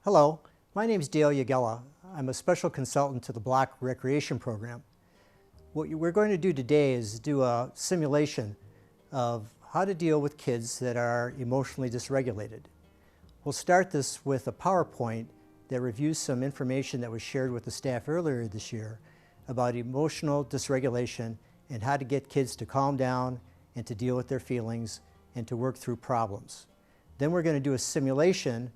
Hello, my name is Dale Yagella. I'm a special consultant to the Block Recreation Program. What we're going to do today is do a simulation of how to deal with kids that are emotionally dysregulated. We'll start this with a PowerPoint that reviews some information that was shared with the staff earlier this year about emotional dysregulation and how to get kids to calm down and to deal with their feelings and to work through problems. Then we're going to do a simulation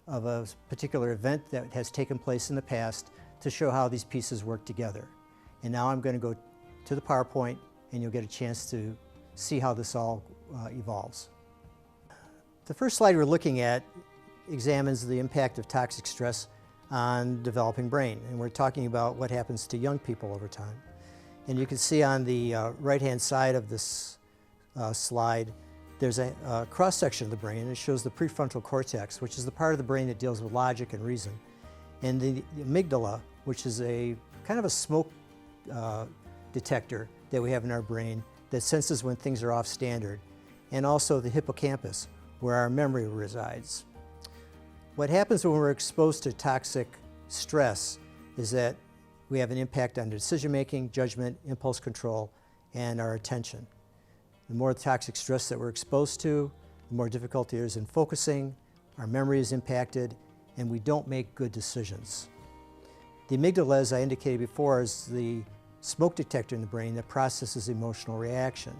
of a particular event that has taken place in the past to show how these pieces work together. And now I'm going to go to the PowerPoint and you'll get a chance to see how this all evolves. The first slide we're looking at examines the impact of toxic stress on developing brain, and we're talking about what happens to young people over time. And you can see on the right-hand side of this slide there's a cross-section of the brain, and it shows the prefrontal cortex, which is the part of the brain that deals with logic and reason, and the amygdala, which is a kind of a smoke detector that we have in our brain that senses when things are off standard, and also the hippocampus, where our memory resides. What happens when we're exposed to toxic stress is that we have an impact on decision-making, judgment, impulse control, and our attention. The more toxic stress that we're exposed to, the more difficulty there is in focusing, our memory is impacted, and we don't make good decisions. The amygdala, as I indicated before, is the smoke detector in the brain that processes emotional reaction.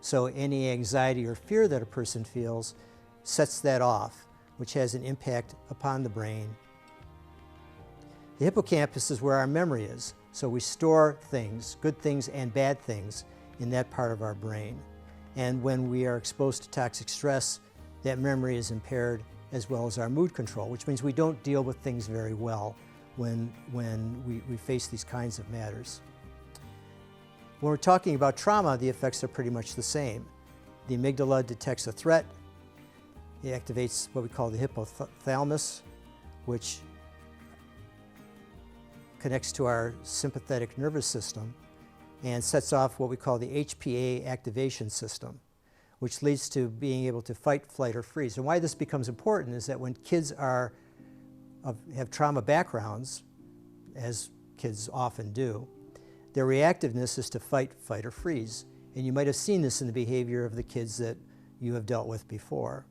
So any anxiety or fear that a person feels sets that off, which has an impact upon the brain. The hippocampus is where our memory is, so we store things, good things and bad things, in that part of our brain. And when we are exposed to toxic stress, that memory is impaired, as well as our mood control, which means we don't deal with things very well when we face these kinds of matters. When we're talking about trauma, the effects are pretty much the same. The amygdala detects a threat. It activates what we call the hypothalamus, which connects to our sympathetic nervous system and sets off what we call the HPA activation system, which leads to being able to fight, flight, or freeze. And why this becomes important is that when kids have trauma backgrounds, as kids often do, their reactiveness is to fight, fight, or freeze. And you might have seen this in the behavior of the kids that you have dealt with before.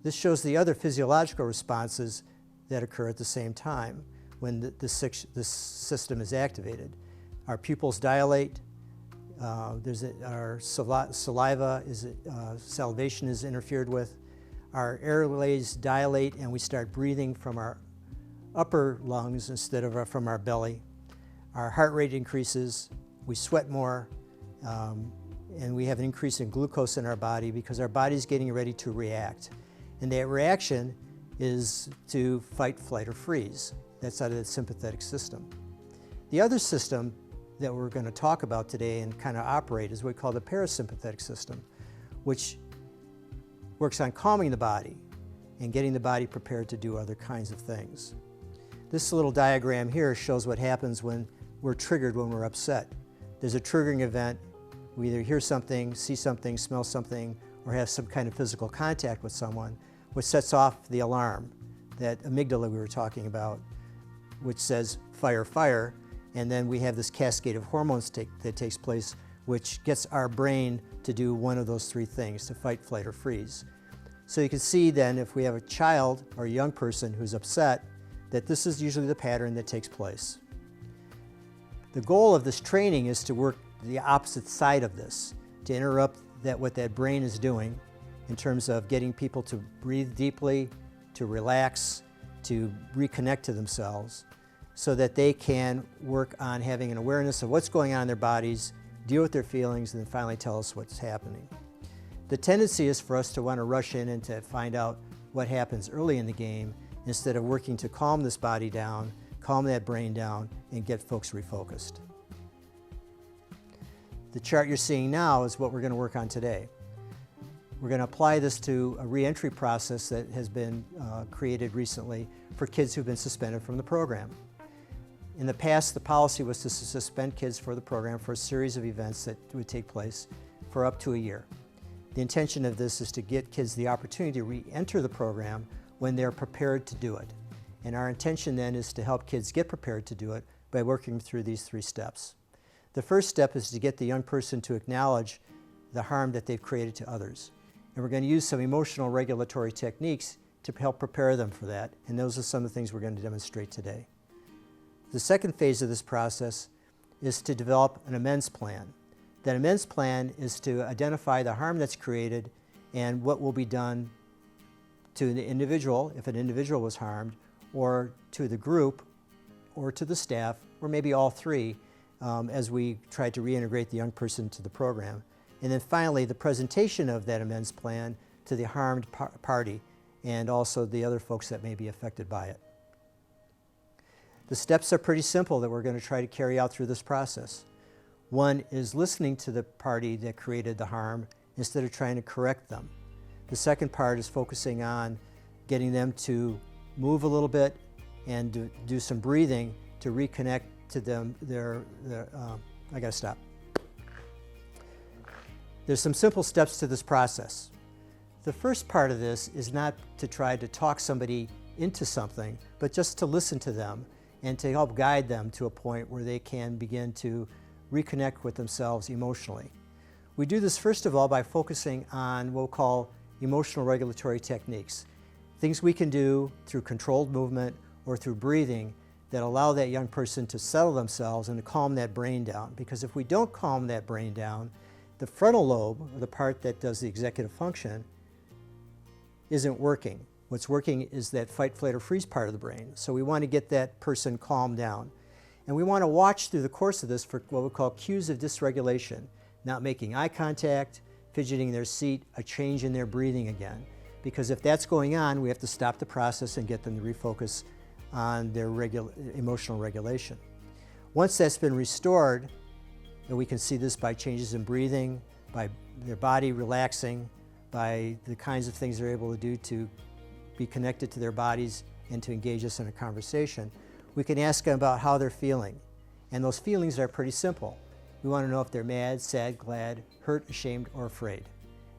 This shows the other physiological responses that occur at the same time when this system is activated. Our pupils dilate, our saliva salivation is interfered with, our airways dilate and we start breathing from our upper lungs instead of from our belly. Our heart rate increases, we sweat more, and we have an increase in glucose in our body because our body's getting ready to react. And that reaction is to fight, flight, or freeze. That's out of the sympathetic system. The other system that we're going to talk about today and kind of operate is what we call the parasympathetic system, which works on calming the body and getting the body prepared to do other kinds of things. This little diagram here shows what happens when we're triggered when we're upset. There's a triggering event. We either hear something, see something, smell something, or have some kind of physical contact with someone, which sets off the alarm, that amygdala we were talking about, which says fire, fire. And then we have this cascade of hormones that takes place, which gets our brain to do one of those three things, to fight, flight, or freeze. So you can see then if we have a child or a young person who's upset, that this is usually the pattern that takes place. The goal of this training is to work the opposite side of this, to interrupt what that brain is doing in terms of getting people to breathe deeply, to relax, to reconnect to themselves, so that they can work on having an awareness of what's going on in their bodies, deal with their feelings, and then finally tell us what's happening. The tendency is for us to want to rush in and to find out what happens early in the game instead of working to calm this body down, calm that brain down, and get folks refocused. The chart you're seeing now is what we're going to work on today. We're going to apply this to a re-entry process that has been created recently for kids who've been suspended from the program. In the past, the policy was to suspend kids for the program for a series of events that would take place for up to a year. The intention of this is to get kids the opportunity to re-enter the program when they're prepared to do it. And our intention then is to help kids get prepared to do it by working through these 3 steps. The first step is to get the young person to acknowledge the harm that they've created to others. And we're going to use some emotional regulatory techniques to help prepare them for that. And those are some of the things we're going to demonstrate today. The second phase of this process is to develop an amends plan. That amends plan is to identify the harm that's created and what will be done to the individual, if an individual was harmed, or to the group, or to the staff, or maybe all 3, as we try to reintegrate the young person to the program. And then finally, the presentation of that amends plan to the harmed party and also the other folks that may be affected by it. The steps are pretty simple that we're going to try to carry out through this process. One is listening to the party that created the harm instead of trying to correct them. The second part is focusing on getting them to move a little bit and do some breathing to reconnect to them. I gotta stop. There's some simple steps to this process. The first part of this is not to try to talk somebody into something, but just to listen to them and to help guide them to a point where they can begin to reconnect with themselves emotionally. We do this first of all by focusing on what we'll call emotional regulatory techniques. Things we can do through controlled movement or through breathing that allow that young person to settle themselves and to calm that brain down. Because if we don't calm that brain down, the frontal lobe, or the part that does the executive function, isn't working. What's working is that fight, flight, or freeze part of the brain. So we want to get that person calmed down. And we want to watch through the course of this for what we call cues of dysregulation, not making eye contact, fidgeting in their seat, a change in their breathing again. Because if that's going on, we have to stop the process and get them to refocus on their emotional regulation. Once that's been restored, and we can see this by changes in breathing, by their body relaxing, by the kinds of things they're able to do to be connected to their bodies and to engage us in a conversation, we can ask them about how they're feeling. And those feelings are pretty simple. We want to know if they're mad, sad, glad, hurt, ashamed, or afraid.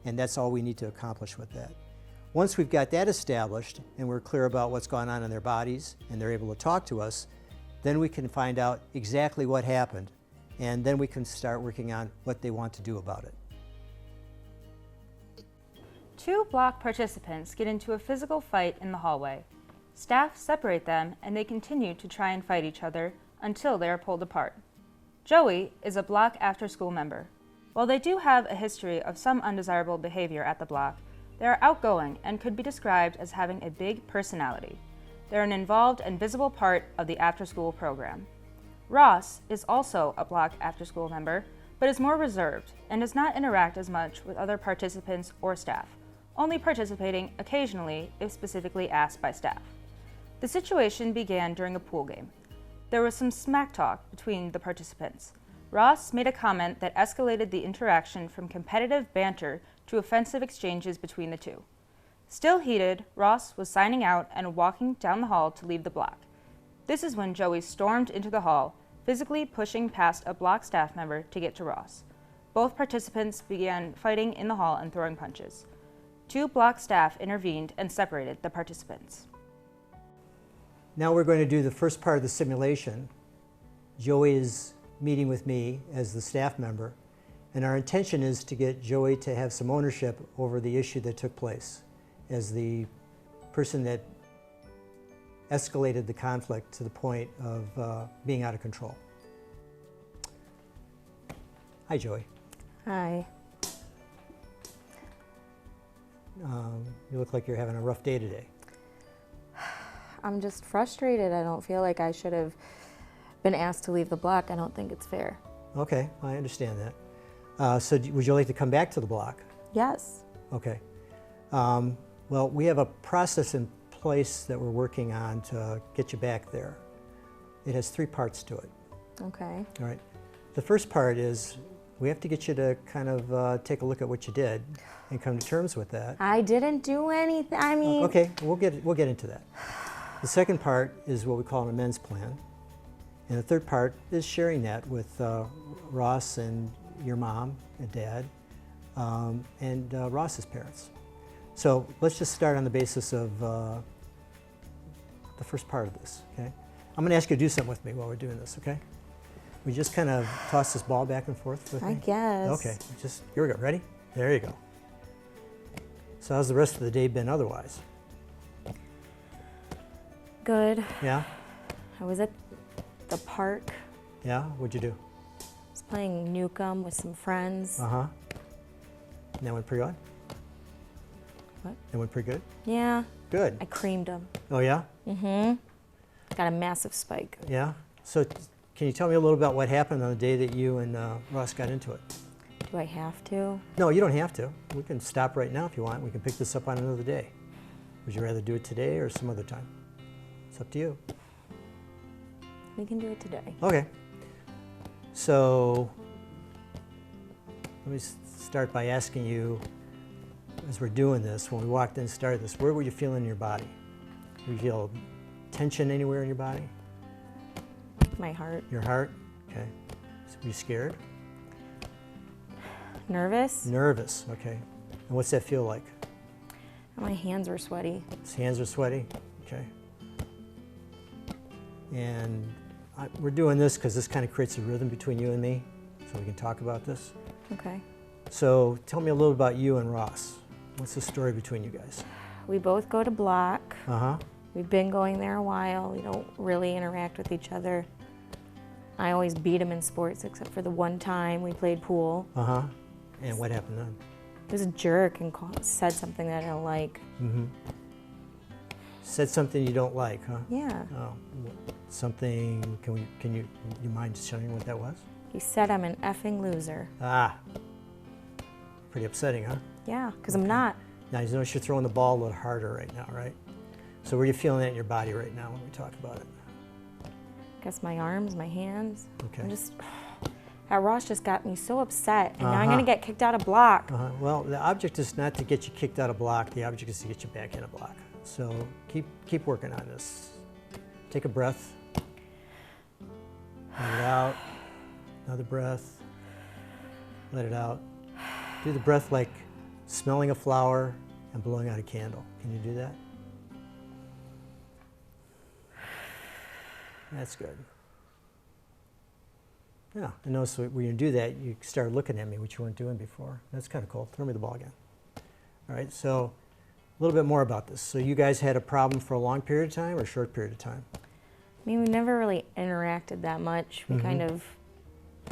And that's all we need to accomplish with that. Once we've got that established and we're clear about what's going on in their bodies and they're able to talk to us, then we can find out exactly what happened, and then we can start working on what they want to do about it. 2 block participants get into a physical fight in the hallway. Staff separate them and they continue to try and fight each other until they are pulled apart. Joey is a block after-school member. While they do have a history of some undesirable behavior at the block, they are outgoing and could be described as having a big personality. They're an involved and visible part of the after-school program. Ross is also a block after-school member, but is more reserved and does not interact as much with other participants or staff, only participating occasionally if specifically asked by staff. The situation began during a pool game. There was some smack talk between the participants. Ross made a comment that escalated the interaction from competitive banter to offensive exchanges between the two. Still heated, Ross was signing out and walking down the hall to leave the block. This is when Joey stormed into the hall, physically pushing past a block staff member to get to Ross. Both participants began fighting in the hall and throwing punches. 2 block staff intervened and separated the participants. Now we're going to do the first part of the simulation. Joey is meeting with me as the staff member, and our intention is to get Joey to have some ownership over the issue that took place as the person that escalated the conflict to the point of being out of control. Hi, Joey. Hi. You look like you're having a rough day today. I'm just frustrated. I don't feel like I should have been asked to leave the block. I don't think it's fair. Okay, I understand that. So would you like to come back to the block? Yes. Okay. Well, we have a process in place that we're working on to get you back there. It has 3 parts to it. Okay. All right. The first part is we have to get you to kind of take a look at what you did and come to terms with that. I didn't do anything. I mean. Okay, we'll get into that. The second part is what we call an amends plan. And the third part is sharing that with Ross and your mom and dad and Ross's parents. So let's just start on the basis of the first part of this, okay? I'm going to ask you to do something with me while we're doing this, okay? We just kind of toss this ball back and forth with me? I guess. Okay, just, here we go. Ready? There you go. So how's the rest of the day been otherwise? Good. Yeah? I was at the park. Yeah? What'd you do? I was playing Newcomb with some friends. Uh-huh. And that went pretty good? What? That went pretty good? Yeah. Good. I creamed them. Oh, yeah? Mm-hmm. Got a massive spike. Yeah? So can you tell me a little about what happened on the day that you and Ross got into it? Do I have to? No, you don't have to. We can stop right now if you want. We can pick this up on another day. Would you rather do it today or some other time? It's up to you. We can do it today. Okay. So let me start by asking you, as we're doing this, when we walked in and started this, where were you feeling in your body? Do you feel tension anywhere in your body? My heart. Your heart? Okay. So were you scared? Nervous? Nervous, okay. And what's that feel like? My hands were sweaty. His hands are sweaty? Okay. And we're doing this because this kind of creates a rhythm between you and me, so we can talk about this. Okay. So tell me a little about you and Ross. What's the story between you guys? We both go to Block. Uh-huh. We've been going there a while. We don't really interact with each other. I always beat him in sports except for the one time we played pool. Uh-huh. And what happened then? He was a jerk and said something that I don't like. Mm-hmm. Said something you don't like, huh? Yeah. Oh, something, can you mind sharing what that was? He said I'm an effing loser. Ah, pretty upsetting, huh? Yeah, because I'm not. Now, you notice you're throwing the ball a little harder right now, right? So where are you feeling that in your body right now when we talk about it? I guess my arms, my hands. Okay. I'm just, that Ross just got me so upset, and now I'm Uh-huh. going to get kicked out of Block. Uh-huh. Well, the object is not to get you kicked out of Block. The object is to get you back in a Block. So keep working on this. Take a breath. Let it out. Another breath. Let it out. Do the breath like smelling a flower and blowing out a candle. Can you do that? That's good. Yeah, and notice when you do that, you start looking at me, which you weren't doing before. That's kind of cool. Throw me the ball again. All right, so a little bit more about this. So you guys had a problem for a long period of time or a short period of time? I mean, we never really interacted that much. We kind of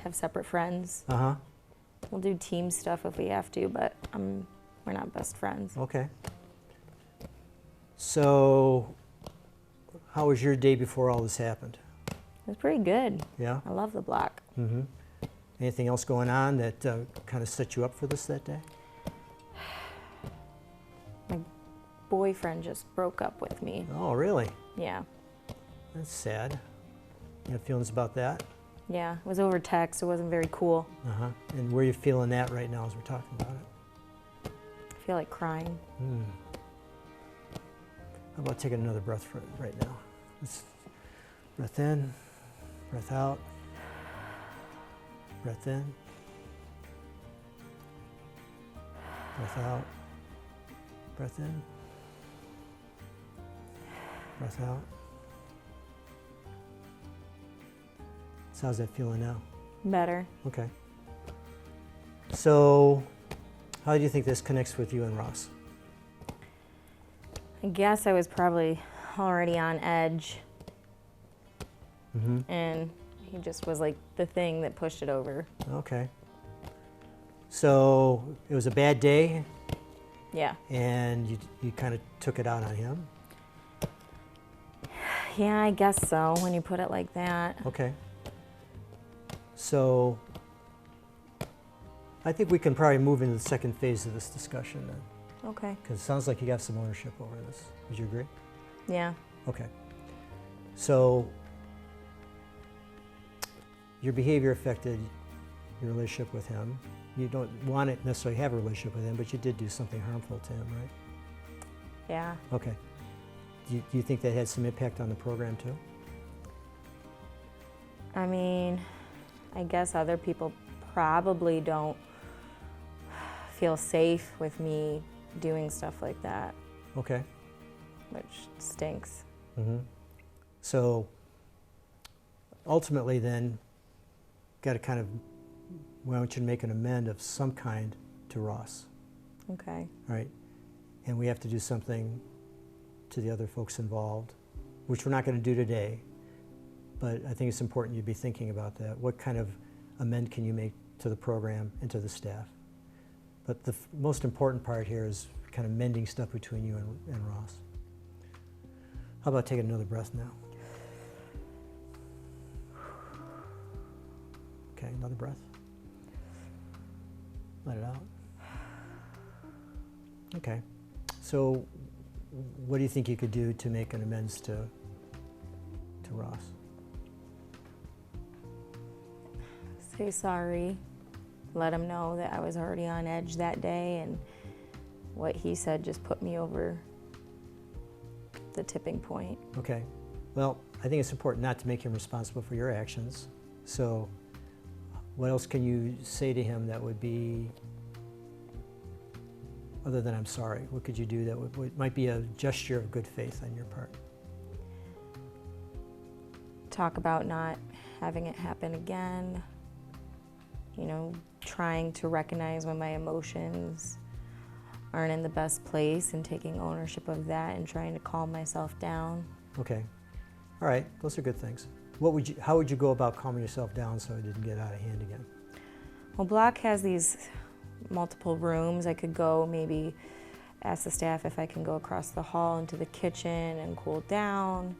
have separate friends. Uh-huh. We'll do team stuff if we have to, but we're not best friends. Okay. So how was your day before all this happened? It was pretty good. Yeah? I love the Block. Mm-hmm. Anything else going on that kind of set you up for this that day? My boyfriend just broke up with me. Oh, really? Yeah. That's sad. You have feelings about that? Yeah, it was over text. It wasn't very cool. Uh-huh. And where are you feeling that right now as we're talking about it? I feel like crying. How about taking another breath for right now? Let's breath in, breath out, breath in, breath out, breath in, breath out. So how's that feeling now? Better. Okay. So how do you think this connects with you and Ross? I guess I was probably already on edge, and he just was like the thing that pushed it over. Okay. So it was a bad day, Yeah. and you kind of took it out on him? Yeah, I guess so, when you put it like that. Okay. So I think we can probably move into the second phase of this discussion then, Okay. because it sounds like you got some ownership over this. Would you agree? Yeah. Okay. So your behavior affected your relationship with him. You don't want to necessarily have a relationship with him, but you did do something harmful to him, right? Yeah. Okay. Do you think that had some impact on the program too? I mean, I guess other people probably don't feel safe with me doing stuff like that, Okay. which stinks. So ultimately then, got to kind of, we want you to make an amend of some kind to Ross, Okay. all right? And we have to do something to the other folks involved, which we're not going to do today, but I think it's important you be thinking about that. What kind of amend can you make to the program and to the staff? But the most important part here is kind of mending stuff between you and Ross. How about taking another breath now? Okay, another breath. Let it out. Okay. So what do you think you could do to make an amends to Ross? Say sorry. Let him know that I was already on edge that day, and what he said just put me over the tipping point. Okay. Well, I think it's important not to make him responsible for your actions. So what else can you say to him that would be, other than I'm sorry, what could you do that might be a gesture of good faith on your part? Talk about not having it happen again. You know, trying to recognize when my emotions aren't in the best place and taking ownership of that and trying to calm myself down. Okay. All right. Those are good things. How would you go about calming yourself down so it didn't get out of hand again? Well, Block has these multiple rooms. I could go maybe ask the staff if I can go across the hall into the kitchen and cool down,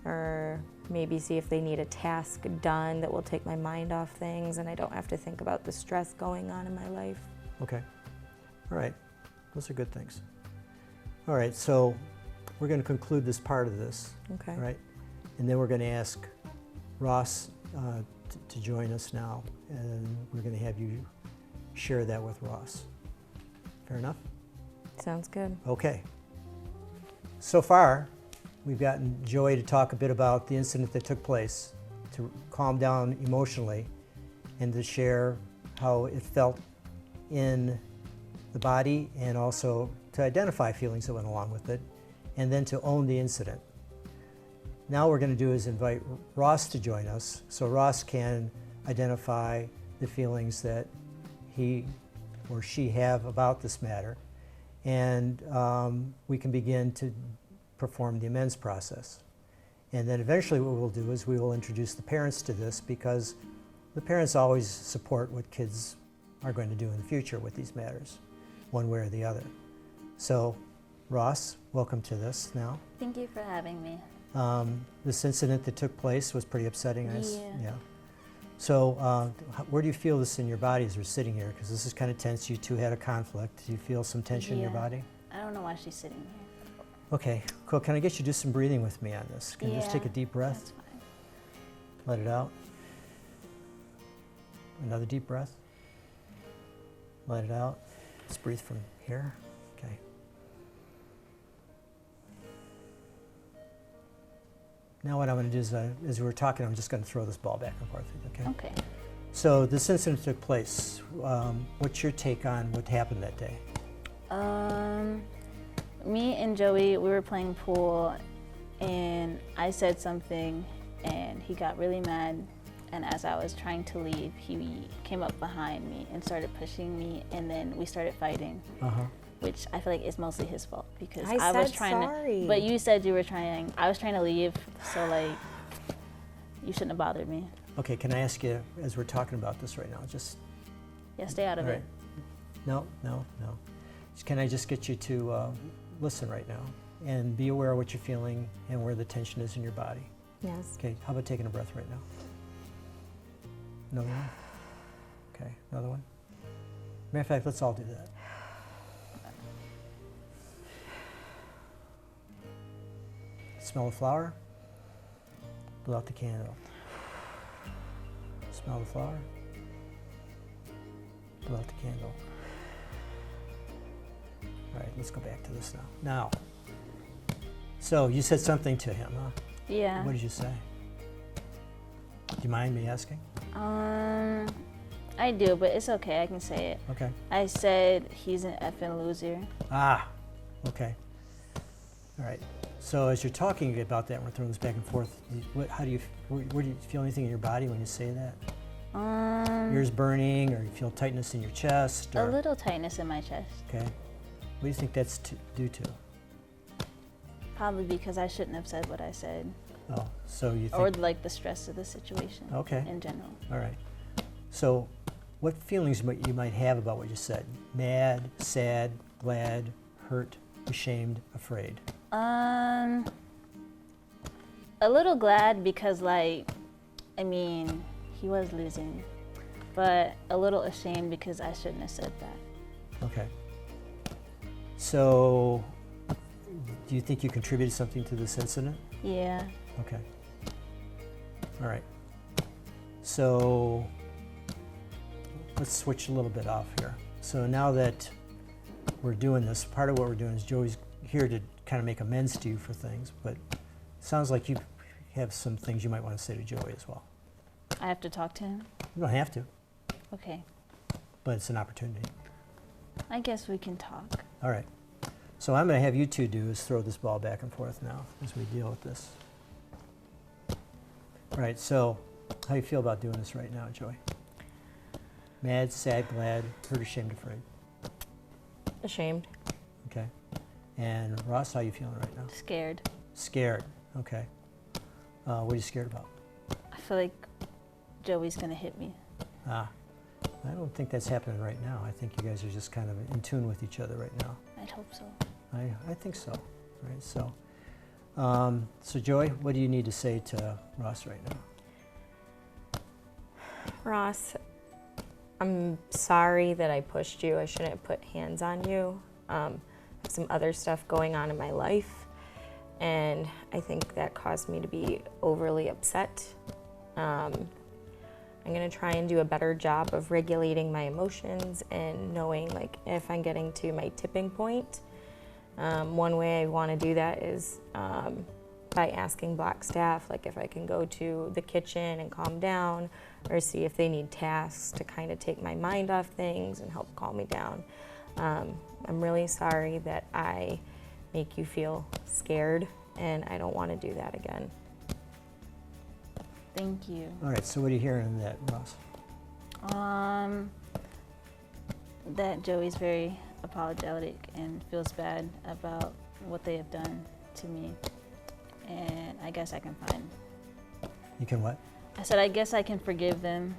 or maybe see if they need a task done that will take my mind off things and I don't have to think about the stress going on in my life. Okay. All right. Those are good things. All right. So we're going to conclude this part of this. Okay. All right. And then we're going to ask Ross to join us now, and we're going to have you share that with Ross. Fair enough? Sounds good. Okay. So far, we've gotten Joey to talk a bit about the incident that took place, to calm down emotionally, and to share how it felt in the body, and also to identify feelings that went along with it, and then to own the incident. Now what we're going to do is invite Ross to join us, so Ross can identify the feelings that he or she have about this matter, and we can begin to perform the amends process. And then eventually what we'll do is we will introduce the parents to this, because the parents always support what kids are going to do in the future with these matters, one way or the other. So, Ross, welcome to this now. Thank you for having me. This incident that took place was pretty upsetting. Yeah. So, where do you feel this in your body as we're sitting here? Because this is kind of tense. You two had a conflict. Do you feel some tension in your body? I don't know why she's sitting here. Okay, cool. Can I get you to do some breathing with me on this? Can you just take a deep breath? That's fine. Let it out. Another deep breath. Let it out. Let's breathe from here. Okay. Now what I'm going to do is, as we were talking, I'm just going to throw this ball back and forth. Okay. Okay. So this incident took place. What's your take on what happened that day? Me and Joey, we were playing pool, and I said something, and he got really mad. And as I was trying to leave, he came up behind me and started pushing me, and then we started fighting. Which I feel like is mostly his fault, because I was trying sorry. to. But you said you were trying. I was trying to leave, so like, you shouldn't have bothered me. Okay, can I ask you, as we're talking about this right now, just Yeah, stay out of all it. right. No. Can I just get you to listen right now and be aware of what you're feeling and where the tension is in your body? Yes. Okay, how about taking a breath right now? Another one? Okay, another one? Matter of fact, let's all do that. Smell the flower. Blow out the candle. Smell the flower. Blow out the candle. All right, let's go back to this now. So you said something to him, huh? Yeah. What did you say? Do you mind me asking? I do, but it's okay. I can say it. Okay. I said he's an effing loser. Ah, okay. All right. So as you're talking about that, we're throwing this back and forth. How do you? Where do you feel anything in your body when you say that? Ears burning, or you feel tightness in your chest? A Or, little tightness in my chest. okay. What do you think that's due to? Probably because I shouldn't have said what I said. Oh, so you think? Or like the stress of the situation. Okay. In general. All right. So, what feelings you might have about what you said? Mad, sad, glad, hurt, ashamed, afraid. A little glad because, like, I mean, he was losing, but a little ashamed because I shouldn't have said that. Okay. So, do you think you contributed something to this incident? Yeah. Okay. All right. So, let's switch a little bit off here. So now that we're doing this, part of what we're doing is Joey's here to kind of make amends to you for things, but it sounds like you have some things you might want to say to Joey as well. I have to talk to him? You don't have to, Okay. but it's an opportunity. I guess we can talk. All right. So what I'm going to have you two do is throw this ball back and forth now as we deal with this. All right, so how do you feel about doing this right now, Joey? Mad, sad, glad, hurt, ashamed, afraid. Ashamed. Okay. And Ross, how are you feeling right now? Scared. Scared. Okay. What are you scared about? I feel like Joey's gonna hit me. I don't think that's happening right now. I think you guys are just kind of in tune with each other right now. I'd hope so. I think so. Right. So, so Joey, what do you need to say to Ross right now? Ross, I'm sorry that I pushed you. I shouldn't have put hands on you. Some other stuff going on in my life, and I think that caused me to be overly upset. I'm gonna try and do a better job of regulating my emotions and knowing like if I'm getting to my tipping point. One way I want to do that is by asking block staff, like if I can go to the kitchen and calm down, or see if they need tasks to kind of take my mind off things and help calm me down. I'm really sorry that I make you feel scared, and I don't want to do that again. Thank you. All right. So what are you hearing in that, Ross? That Joey's very apologetic and feels bad about what they have done to me. And I guess I can find. You can what? I said, I guess I can forgive them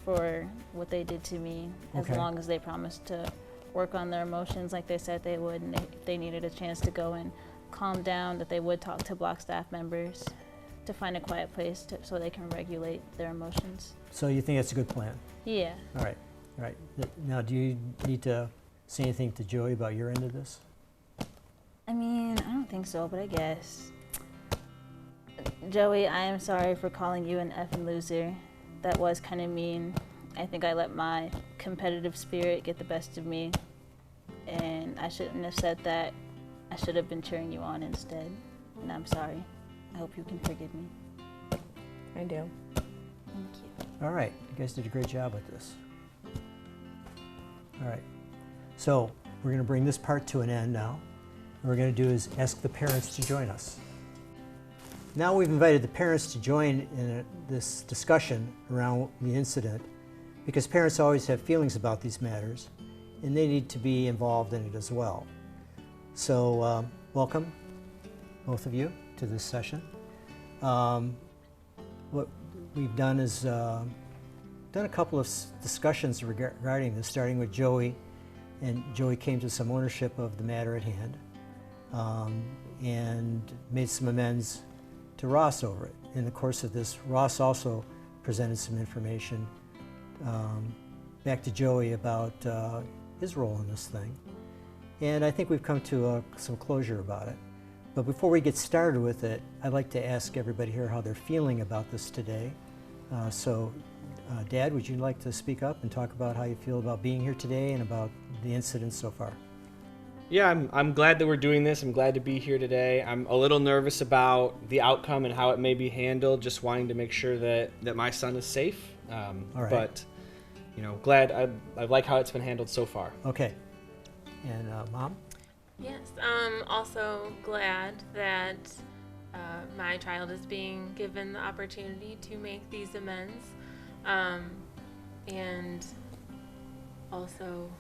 for what they did to me, as Okay. long as they promised to work on their emotions like they said they would, and if they needed a chance to go and calm down, that they would talk to block staff members to find a quiet place so they can regulate their emotions. So you think that's a good plan? Yeah. All right. All right. Now, do you need to say anything to Joey about your end of this? I mean, I don't think so, but I guess. Joey, I am sorry for calling you an effing loser. That was kind of mean. I think I let my competitive spirit get the best of me, and I shouldn't have said that. I should have been cheering you on instead, and I'm sorry. I hope you can forgive me. I do. Thank you. All right. You guys did a great job with this. All right. So we're going to bring this part to an end now. What we're going to do is ask the parents to join us. Now we've invited the parents to join in this discussion around the incident, because parents always have feelings about these matters, and they need to be involved in it as well. So welcome, both of you, to this session. What we've done is done a couple of discussions regarding this, starting with Joey, and Joey came to some ownership of the matter at hand, and made some amends to Ross over it. In the course of this, Ross also presented some information back to Joey about his role in this thing. And I think we've come to some closure about it. But before we get started with it, I'd like to ask everybody here how they're feeling about this today. Dad, would you like to speak up and talk about how you feel about being here today and about the incident so far? Yeah, I'm glad that we're doing this. I'm glad to be here today. I'm a little nervous about the outcome and how it may be handled, just wanting to make sure that my son is safe. All right. But, glad. I like how it's been handled so far. Okay. And Mom? Yes, I'm also glad that my child is being given the opportunity to make these amends, and also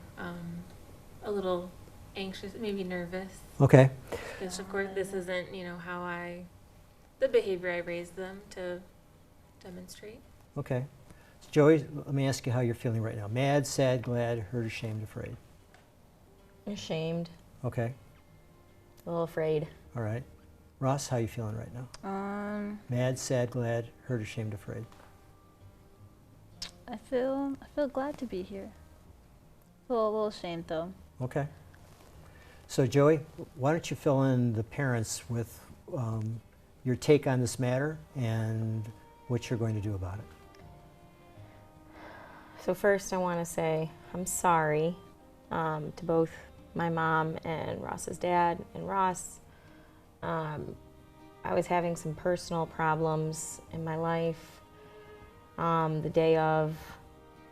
a little anxious, maybe nervous, Okay. because of course this isn't, the behavior I raised them to demonstrate. Okay. So Joey, let me ask you how you're feeling right now. Mad, sad, glad, hurt, ashamed, afraid. Ashamed, Okay. a little afraid. All right. Ross, how you feeling right now? Mad, sad, glad, hurt, ashamed, afraid. I feel glad to be here. Feel a little ashamed though. Okay. So Joey, why don't you fill in the parents with your take on this matter and what you're going to do about it. So first I want to say I'm sorry to both my mom and Ross's dad and Ross. I was having some personal problems in my life. The day of,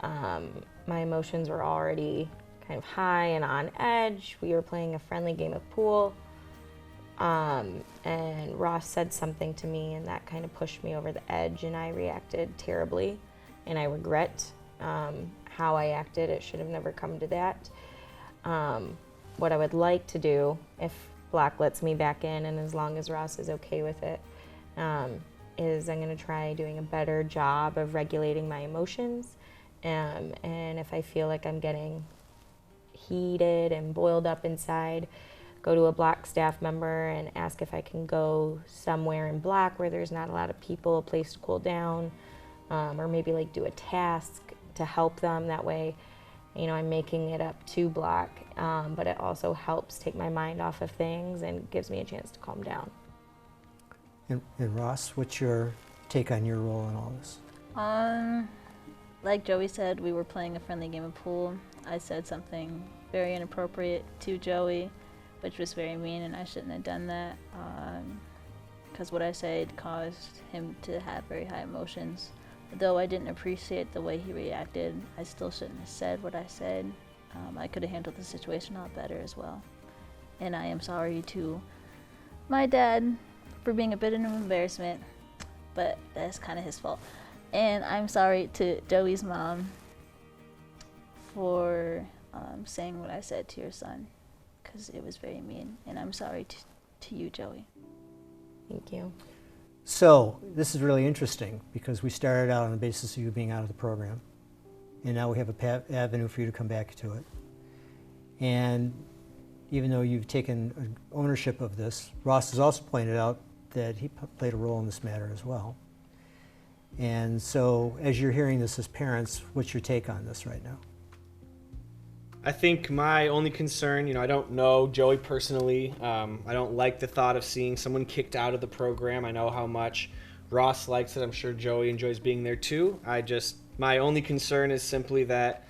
my emotions were already kind of high and on edge. We were playing a friendly game of pool, and Ross said something to me, and that kind of pushed me over the edge, and I reacted terribly, and I regret how I acted. It should have never come to that. What I would like to do, if Block lets me back in, and as long as Ross is okay with it, is I'm going to try doing a better job of regulating my emotions. And if I feel like I'm getting heated and boiled up inside, go to a Block staff member and ask if I can go somewhere in Block where there's not a lot of people, a place to cool down, or maybe like do a task to help them. That way, I'm making it up to Block, but it also helps take my mind off of things and gives me a chance to calm down. And Ross, what's your take on your role in all this? Like Joey said, we were playing a friendly game of pool. I said something very inappropriate to Joey, which was very mean, and I shouldn't have done that, because what I said caused him to have very high emotions. Though I didn't appreciate the way he reacted, I still shouldn't have said what I said. I could have handled the situation a lot better as well. And I am sorry to my dad for being a bit of an embarrassment, but that's kind of his fault. And I'm sorry to Joey's mom for saying what I said to your son, because it was very mean. And I'm sorry to you, Joey. Thank you. So this is really interesting because we started out on the basis of you being out of the program, and now we have a avenue for you to come back to it. And even though you've taken ownership of this, Ross has also pointed out that he played a role in this matter as well. And so as you're hearing this as parents, what's your take on this right now? I think my only concern, I don't know Joey personally. I don't like the thought of seeing someone kicked out of the program. I know how much Ross likes it. I'm sure Joey enjoys being there too. My only concern is simply that,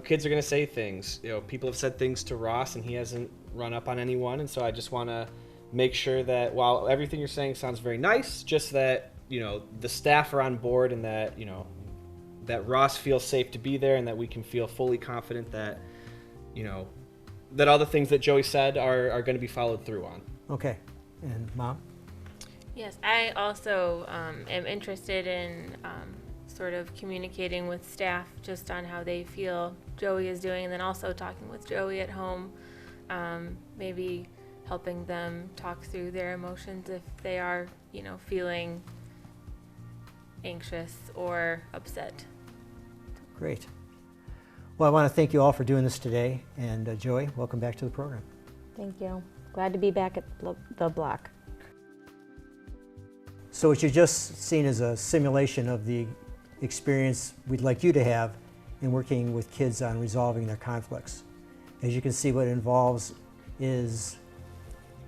kids are going to say things. People have said things to Ross and he hasn't run up on anyone. And so I just want to make sure that while everything you're saying sounds very nice, just that, the staff are on board and that, that Ross feels safe to be there and that we can feel fully confident that, that all the things that Joey said are going to be followed through on. Okay. And Mom? Yes, I also am interested in sort of communicating with staff just on how they feel Joey is doing, and then also talking with Joey at home, maybe helping them talk through their emotions if they are, feeling anxious or upset. Great. Well, I want to thank you all for doing this today. And Joey, welcome back to the program. Thank you. Glad to be back at the Block. So what you just seen is a simulation of the experience we'd like you to have in working with kids on resolving their conflicts. As you can see, what it involves is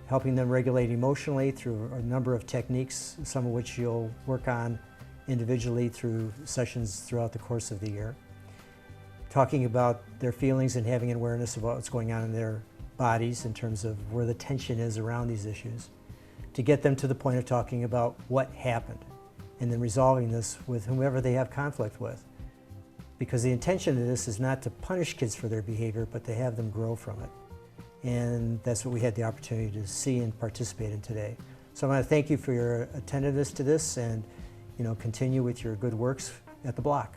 helping them regulate emotionally through a number of techniques, some of which you'll work on individually through sessions throughout the course of the year. Talking about their feelings and having an awareness about what's going on in their bodies in terms of where the tension is around these issues, to get them to the point of talking about what happened and then resolving this with whomever they have conflict with. Because the intention of this is not to punish kids for their behavior, but to have them grow from it and that's what we had the opportunity to see and participate in today. So I want to thank you for your attentiveness to this, and continue with your good works at the block.